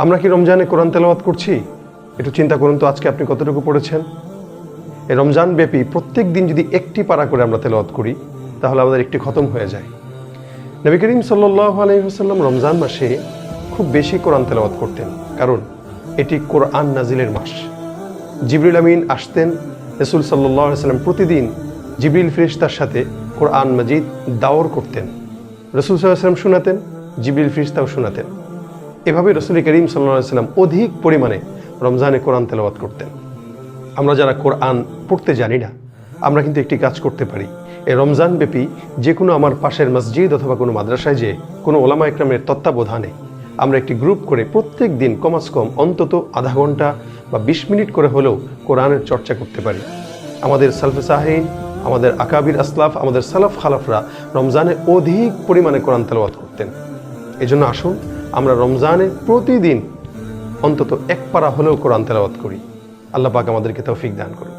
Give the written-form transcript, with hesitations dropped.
আমরা কি রমজানে কোরআন তেলাওয়াত করছি? একটু চিন্তা করুন তো, আজকে আপনি কতটুকু পড়েছেন? এই রমজান ব্যাপী প্রত্যেক দিন যদি একটি পারা করে আমরা তেলাওয়াত করি, তাহলে আমাদের একটি খতম হয়ে যায়। নবী করিম সাল্লাল্লাহু আলাইহি ওয়াসাল্লাম রমজান মাসে খুব বেশি কোরআন তেলাওয়াত করতেন, কারণ এটি কোরআন নাজিলের মাস। জিবরিল আমিন আসতেন, রাসূল সাল্লাল্লাহু আলাইহি ওয়াসাল্লাম প্রতিদিন জিবরিল ফেরেশতার সাথে কোরআন মাজিদ দাওর করতেন। রাসূল সাল্লাল্লাহু আলাইহি ওয়াসাল্লাম শোনাতেন, জিবরিল ফেরেশতাও শোনাতেন। এভাবে রাসূল করিম সাল্লাল্লাহু আলাইহি ওয়াসাল্লাম অধিক পরিমাণে রমজানে কোরআন তেলাওয়াত করতেন। আমরা যারা কোরআন পড়তে জানি না, আমরা কিন্তু একটি কাজ করতে পারি। এই রমজান ব্যাপী যে কোনো আমার পাশের মসজিদ অথবা কোনো মাদ্রাসায় যে কোনো ওলামা ইকরামের তত্ত্বাবধানে আমরা একটি গ্রুপ করে প্রত্যেক দিন কমাস কম অন্তত আধা ঘন্টা বা 20 মিনিট করে হলেও কোরআনের চর্চা করতে পারি। আমাদের সালফে সাহিন, আমাদের আকাবির আসলাফ, আমাদের সালাফ খালাফরা রমজানে অধিক পরিমাণে কোরআন তেলাওয়াত করতেন। এজন্য আসুন আমরা রমজানে প্রতিদিন অন্তত এক পারা হলেও কোরআন তেলাওয়াত করি। আল্লাহ পাক আমাদেরকে তৌফিক দান করুন।